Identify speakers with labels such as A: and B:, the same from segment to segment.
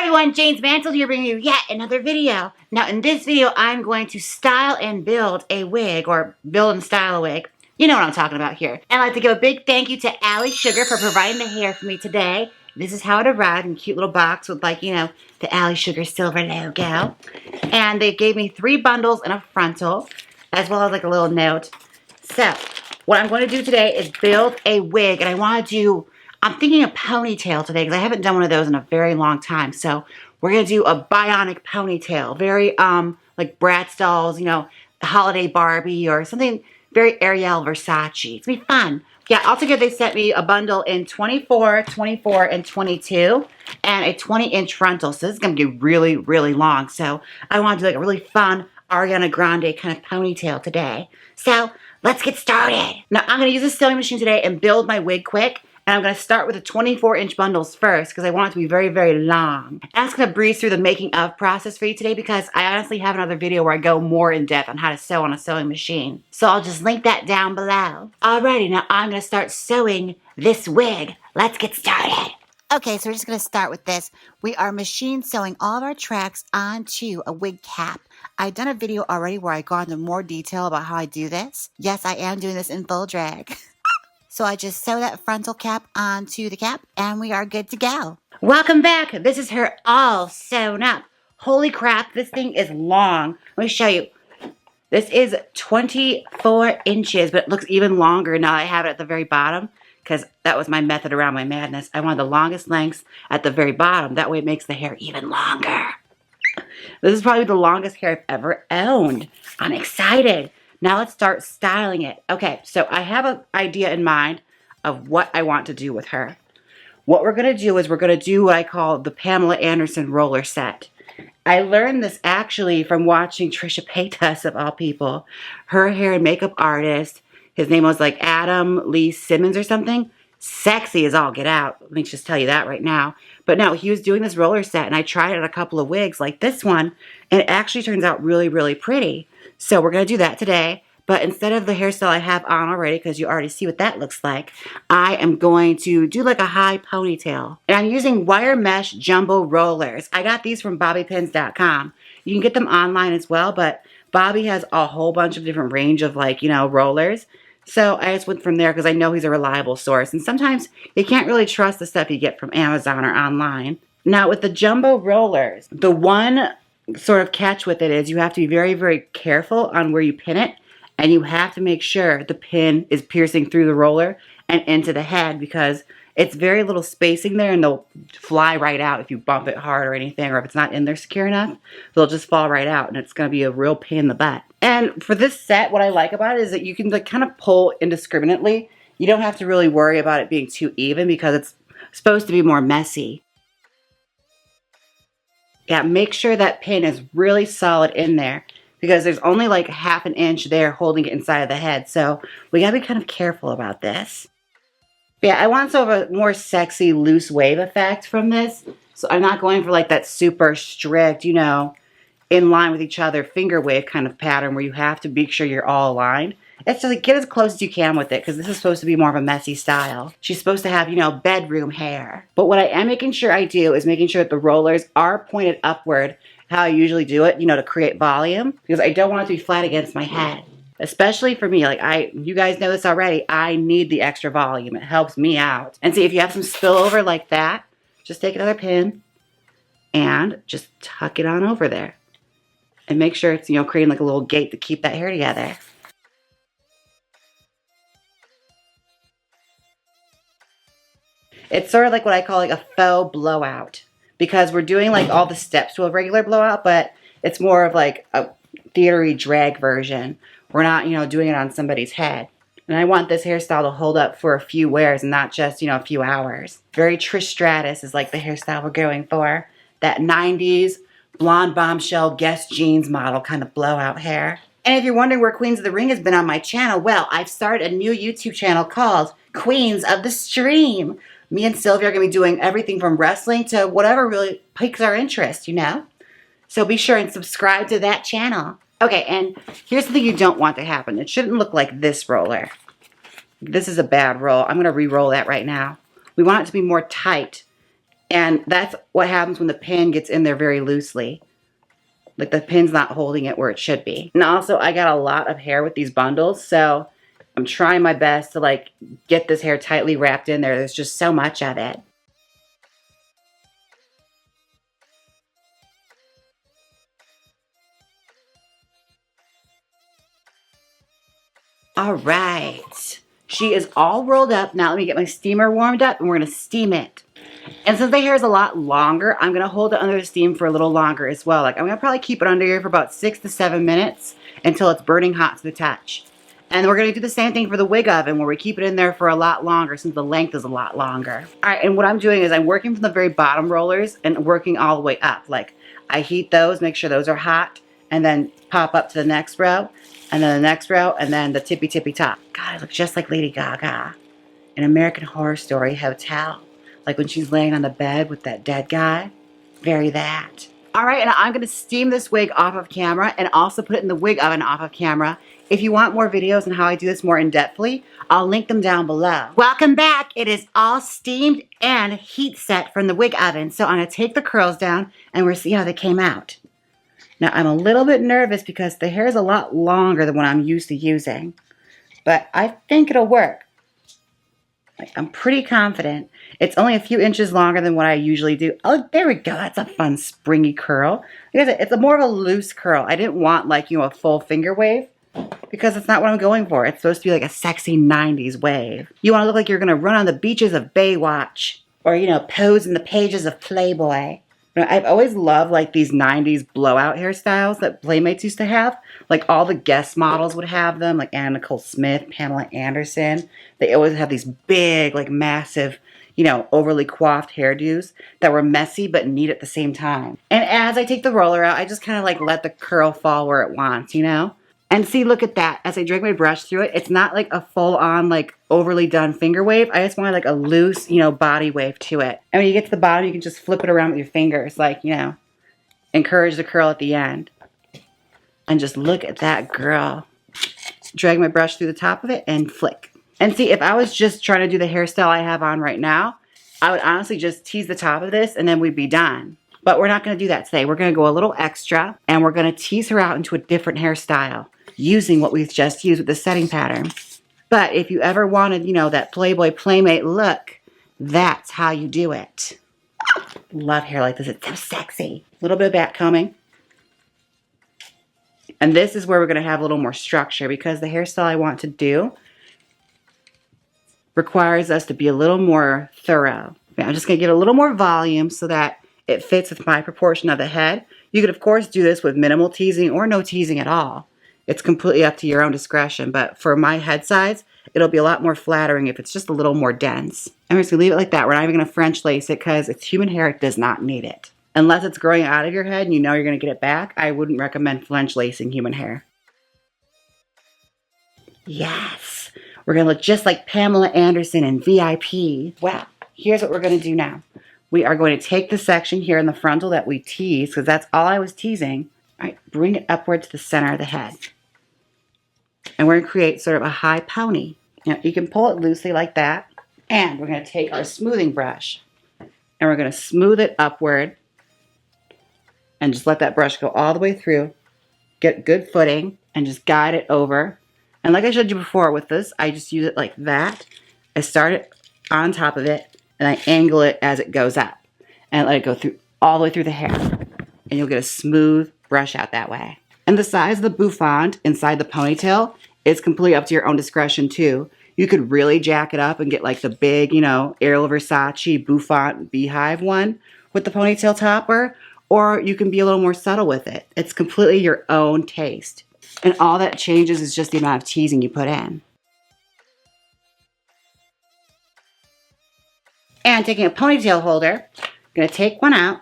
A: everyone, Jaymes Mansfield here bringing you yet another video. Now in this video, I'm going to style and build a wig, or build and style a wig. You know what I'm talking about here. And I'd like to give a big thank you to Allie Sugar for providing the hair for me today. This is how it arrived in a cute little box with, like, you know, the Allie Sugar silver logo. And they gave me 3 bundles and a frontal, as well as like a little note. So what I'm going to do today is build a wig, and I want to do, I'm thinking a ponytail today because I haven't done one of those in a very long time. So we're going to do a bionic ponytail. Very, like Bratz dolls, you know, holiday Barbie or something very Ariel Versace. It's going to be fun. Yeah, altogether they sent me a bundle in 24, 24, and 22, and a 20-inch frontal. So this is going to be really, really long. So I want to do like a really fun Ariana Grande kind of ponytail today. So let's get started. Now I'm going to use a sewing machine today and build my wig quick. And I'm going to start with the 24-inch bundles first because I want it to be very, very long. And I'm just going to breeze through the making of process for you today because I honestly have another video where I go more in depth on how to sew on a sewing machine. So I'll just link that down below. Alrighty, now I'm going to start sewing this wig. Let's get started. Okay, so we're just going to start with this. We are machine sewing all of our tracks onto a wig cap. I've done a video already where I go into more detail about how I do this. Yes, I am doing this in full drag. So I just sew that frontal cap onto the cap and we are good to go. Welcome back. This is her all sewn up. Holy crap, this thing is long. Let me show you. This is 24 inches, but it looks even longer now I have it at the very bottom because that was my method around my madness. I wanted the longest lengths at the very bottom. That way it makes the hair even longer. This is probably the longest hair I've ever owned. I'm excited. Now let's start styling it. Okay, so I have an idea in mind of what I want to do with her. What we're going to do is we're going to do what I call the Pamela Anderson roller set. I learned this actually from watching Trisha Paytas, of all people. Her hair and makeup artist. His name was like Adam Lee Simmons or something. Sexy as all get out. Let me just tell you that right now. But no, he was doing this roller set and I tried it on a couple of wigs like this one. And it actually turns out really, really pretty. So we're going to do that today, but instead of the hairstyle I have on already, because you already see what that looks like, I am going to do like a high ponytail. And I'm using wire mesh jumbo rollers. I got these from bobbypins.com. You can get them online as well, but Bobby has a whole bunch of different range of, like, you know, rollers. So I just went from there because I know he's a reliable source. And sometimes you can't really trust the stuff you get from Amazon or online. Now with the jumbo rollers, the one sort of catch with it is you have to be very, very careful on where you pin it, and you have to make sure the pin is piercing through the roller and into the head because it's very little spacing there and they'll fly right out if you bump it hard or anything, or if it's not in there secure enough, they'll just fall right out and it's going to be a real pain in the butt. And for this set, what I like about it is that you can like kind of pull indiscriminately. You don't have to really worry about it being too even because it's supposed to be more messy. Yeah, make sure that pin is really solid in there because there's only like ½ an inch there holding it inside of the head. So we gotta be kind of careful about this. Yeah, I want sort of a more sexy loose wave effect from this. So I'm not going for like that super strict, you know, in line with each other finger wave kind of pattern where you have to make sure you're all aligned. It's just like get as close as you can with it because this is supposed to be more of a messy style. She's supposed to have, you know, bedroom hair. But what I am making sure I do is making sure that the rollers are pointed upward how I usually do it, you know, to create volume because I don't want it to be flat against my head. Especially for me, like you guys know this already, I need the extra volume. It helps me out. And see, if you have some spillover like that, just take another pin and just tuck it on over there. And make sure it's, you know, creating like a little gate to keep that hair together. It's sort of like what I call like a faux blowout because we're doing like all the steps to a regular blowout, but it's more of like a theatery drag version. We're not, you know, doing it on somebody's head. And I want this hairstyle to hold up for a few wears and not just, you know, a few hours. Very Trish Stratus is like the hairstyle we're going for. That 90s blonde bombshell Guess jeans model kind of blowout hair. And if you're wondering where Queens of the Ring has been on my channel, well, I've started a new YouTube channel called Queens of the Stream. Me and Sylvia are going to be doing everything from wrestling to whatever really piques our interest, you know? So be sure and subscribe to that channel. Okay, and here's the thing you don't want to happen. It shouldn't look like this roller. This is a bad roll. I'm going to re-roll that right now. We want it to be more tight And that's what happens when the pin gets in there very loosely. Like the pin's not holding it where it should be. And also I got a lot of hair with these bundles, so I'm trying my best to like get this hair tightly wrapped in there. There's just so much of it. All right. She is all rolled up. Now let me get my steamer warmed up and we're gonna steam it. And since the hair is a lot longer, I'm going to hold it under the steam for a little longer as well. Like I'm going to probably keep it under here for about 6 to 7 minutes until it's burning hot to the touch. And we're going to do the same thing for the wig oven where we keep it in there for a lot longer since the length is a lot longer. All right, and what I'm doing is I'm working from the very bottom rollers and working all the way up. Like I heat those, make sure those are hot, and then pop up to the next row, and then the next row, and then the tippy top. God, I look just like Lady Gaga in American Horror Story Hotel. Like when she's laying on the bed with that dead guy. Very that. All right, and I'm going to steam this wig off of camera and also put it in the wig oven off of camera. If you want more videos on how I do this more in-depthly, I'll link them down below. Welcome back. It is all steamed and heat set from the wig oven. So I'm going to take the curls down and we'll see how they came out. Now, I'm a little bit nervous because the hair is a lot longer than what I'm used to using. But I think it'll work. I'm pretty confident. It's only a few inches longer than what I usually do. Oh, there we go. That's a fun springy curl. Because it's a more of a loose curl. I didn't want like, a full finger wave because it's not what I'm going for. It's supposed to be like a sexy 90s wave. You want to look like you're going to run on the beaches of Baywatch or, pose in the pages of Playboy. I've always loved like these 90s blowout hairstyles that Playmates used to have. Like all the guest models would have them, like Anna Nicole Smith, Pamela Anderson. They always have these big, like massive, overly coiffed hairdos that were messy but neat at the same time. And as I take the roller out, I just kind of like let the curl fall where it wants, And see, look at that. As I drag my brush through it, it's not like a full-on, like, overly done finger wave. I just want like a loose, body wave to it. And when you get to the bottom, you can just flip it around with your fingers, like, encourage the curl at the end. And just look at that girl. Drag my brush through the top of it and flick. And see, if I was just trying to do the hairstyle I have on right now, I would honestly just tease the top of this and then we'd be done. But we're not going to do that today. We're going to go a little extra and we're going to tease her out into a different hairstyle using what we've just used with the setting pattern. But if you ever wanted, that Playboy Playmate look, that's how you do it. Love hair like this. It's so sexy. A little bit of back combing. And this is where we're going to have a little more structure because the hairstyle I want to do requires us to be a little more thorough. I'm just going to give it a little more volume so that it fits with my proportion of the head. You could, of course, do this with minimal teasing or no teasing at all. It's completely up to your own discretion, but for my head size, it'll be a lot more flattering if it's just a little more dense. And we're just going to leave it like that. We're not even going to French lace it because it's human hair. It does not need it. Unless it's growing out of your head and you're going to get it back, I wouldn't recommend French lacing human hair. Yes. We're going to look just like Pamela Anderson in VIP. Wow. Here's what we're going to do now. We are going to take the section here in the frontal that we teased, because that's all I was teasing. All right, bring it upward to the center of the head. And we're going to create sort of a high pony. Now, you can pull it loosely like that. And we're going to take our smoothing brush. And we're going to smooth it upward. And just let that brush go all the way through. Get good footing. And just guide it over. And like I showed you before with this, I just use it like that. I start it on top of it. And I angle it as it goes up. And let it go through all the way through the hair. And you'll get a smooth brush out that way. And the size of the bouffant inside the ponytail is completely up to your own discretion too. You could really jack it up and get like the big, Ariel Versace bouffant beehive one with the ponytail topper. Or you can be a little more subtle with it. It's completely your own taste. And all that changes is just the amount of teasing you put in. And taking a ponytail holder, I'm going to take one out.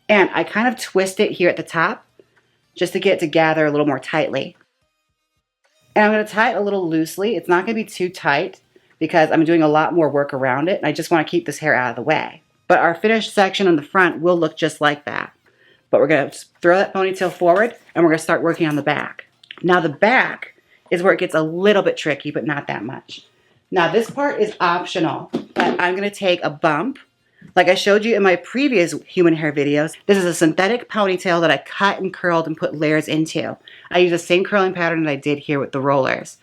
A: And I kind of twist it here at the top just to get it to gather a little more tightly. And I'm going to tie it a little loosely. It's not going to be too tight because I'm doing a lot more work around it. And I just want to keep this hair out of the way. But our finished section on the front will look just like that. But we're going to throw that ponytail forward and we're going to start working on the back. Now the back is where it gets a little bit tricky, but not that much. Now this part is optional. But I'm going to take a bump. Like I showed you in my previous human hair videos, this is a synthetic ponytail that I cut and curled and put layers into. I use the same curling pattern that I did here with the rollers.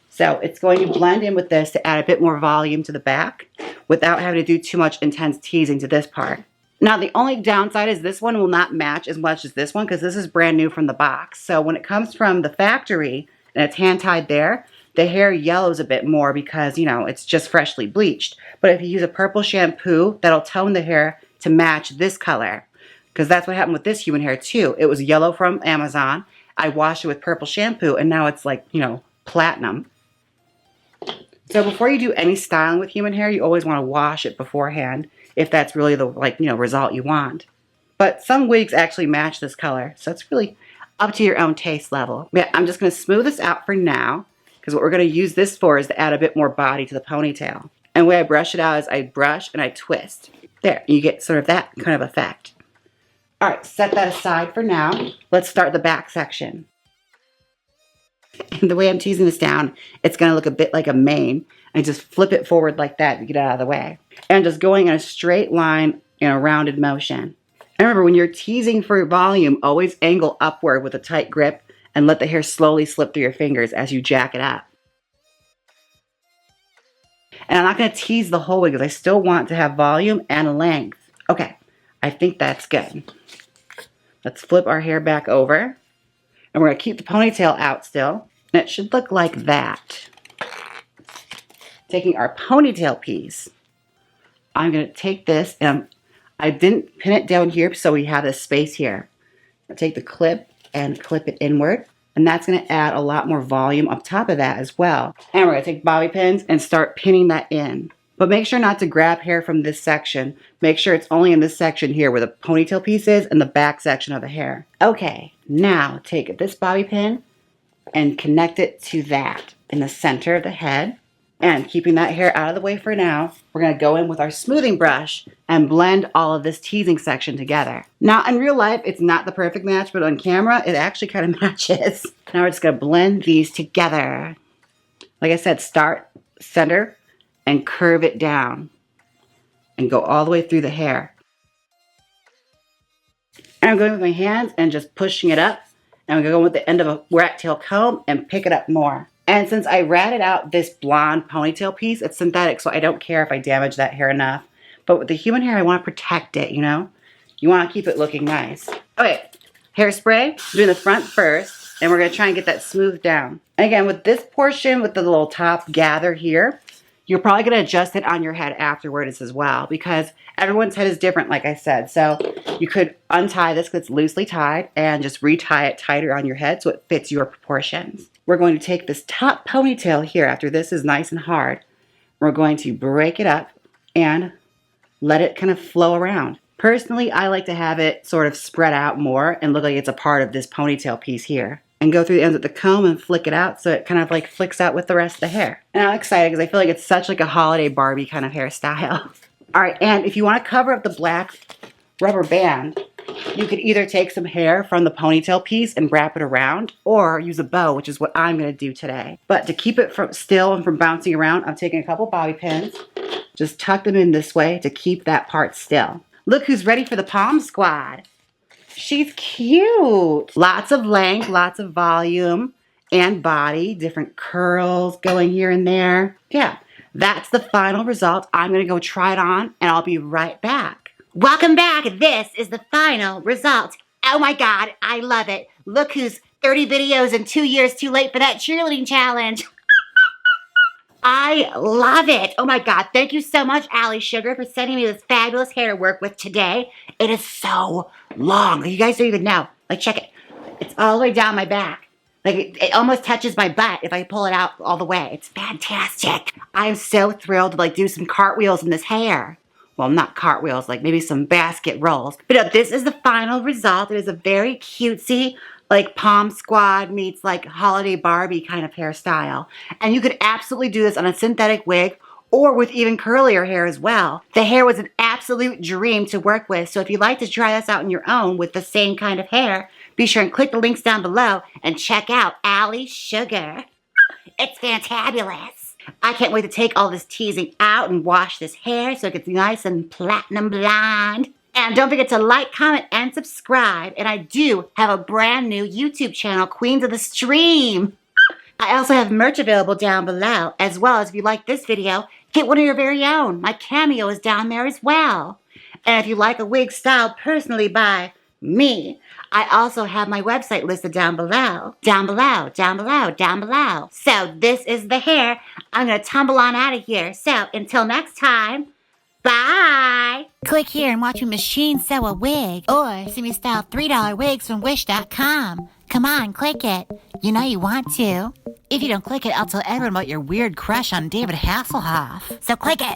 A: So it's going to blend in with this to add a bit more volume to the back without having to do too much intense teasing to this part. Now the only downside is this one will not match as much as this one because this is brand new from the box. So when it comes from the factory and it's hand tied there, the hair yellows a bit more because, you know, it's just freshly bleached. But if you use a purple shampoo, that'll tone the hair to match this color. Because that's what happened with this human hair too. It was yellow from Amazon. I washed it with purple shampoo and now it's like, you know, platinum. So before you do any styling with human hair, you always want to wash it beforehand if that's really the, like, you know, result you want. But some wigs actually match this color. So it's really up to your own taste level. Yeah, I'm just going to smooth this out for now. Because what we're going to use this for is to add a bit more body to the ponytail. And the way I brush it out is I brush and I twist. There, you get sort of that kind of effect. All right, set that aside for now. Let's start the back section. And the way I'm teasing this down, it's going to look a bit like a mane. And just flip it forward like that to get it out of the way. And just going in a straight line in a rounded motion. And remember, when you're teasing for volume, always angle upward with a tight grip. And let the hair slowly slip through your fingers as you jack it up. And I'm not going to tease the whole wig because I still want to have volume and length. Okay, I think that's good. Let's flip our hair back over. And we're going to keep the ponytail out still. And it should look like that. Taking our ponytail piece, I'm going to take this, and I didn't pin it down here so we have this space here. I'll take the clip and clip it inward. And that's going to add a lot more volume up top of that as well. And we're going to take bobby pins and start pinning that in. But make sure not to grab hair from this section. Make sure it's only in this section here where the ponytail piece is and the back section of the hair. Okay, now take this bobby pin and connect it to that in the center of the head. And keeping that hair out of the way for now, we're going to go in with our smoothing brush and blend all of this teasing section together. Now, in real life, it's not the perfect match, but on camera, it actually kind of matches. Now we're just going to blend these together. Like I said, start, center, and curve it down. And go all the way through the hair. And I'm going with my hands and just pushing it up. And I'm going to go with the end of a rat tail comb and pick it up more. And since I ratted out this blonde ponytail piece, it's synthetic, so I don't care if I damage that hair enough. But with the human hair, I want to protect it, you know? You want to keep it looking nice. Okay, hairspray, doing the front first, and we're going to try and get that smoothed down. And again, with this portion, with the little top gather here, you're probably going to adjust it on your head afterwards as well, because everyone's head is different, like I said. So you could untie this because it's loosely tied and just retie it tighter on your head so it fits your proportions. We're going to take this top ponytail here after this is nice and hard. We're going to break it up and let it kind of flow around. Personally, I like to have it sort of spread out more and look like it's a part of this ponytail piece here. And go through the ends of the comb and flick it out so it kind of like flicks out with the rest of the hair. And I'm excited because I feel like it's such like a holiday Barbie kind of hairstyle. All right, and if you want to cover up the black rubber band, you could either take some hair from the ponytail piece and wrap it around, or use a bow, which is what I'm going to do today. But to keep it from still and from bouncing around, I'm taking a couple bobby pins, just tuck them in this way to keep that part still. Look who's ready for the Pom Squad. She's cute. Lots of length, lots of volume and body, different curls going here and there. Yeah, that's the final result. I'm going to go try it on and I'll be right back. Welcome back. This is the final result. Oh my God, I love it. Look who's 30 videos and 2 years too late for that cheerleading challenge. I love it. Oh my God. Thank you so much, Allie Sugar, for sending me this fabulous hair to work with today. It is so long. You guys don't even know. Like, check it. It's all the way down my back. Like, it almost touches my butt if I pull it out all the way. It's fantastic. I am so thrilled to like do some cartwheels in this hair. Well, not cartwheels, like maybe some basket rolls. But no, this is the final result. It is a very cutesy, like Pom Squad meets like holiday Barbie kind of hairstyle. And you could absolutely do this on a synthetic wig or with even curlier hair as well. The hair was an absolute dream to work with. So if you'd like to try this out on your own with the same kind of hair, be sure and click the links down below and check out Allie Sugar. It's fantabulous. I can't wait to take all this teasing out and wash this hair so it gets nice and platinum blonde. And don't forget to like, comment, and subscribe. And I do have a brand new YouTube channel, Queens of the Stream. I also have merch available down below, as well as if you like this video, get one of your very own. My cameo is down there as well. And if you like a wig styled personally by me, I also have my website listed down below. Down below, down below, down below. So this is the hair. I'm going to tumble on out of here. So until next time, bye! Click here and watch me machine sew a wig. Or see me style $3 wigs from Wish.com. Come on, click it. You know you want to. If you don't click it, I'll tell everyone about your weird crush on David Hasselhoff. So click it.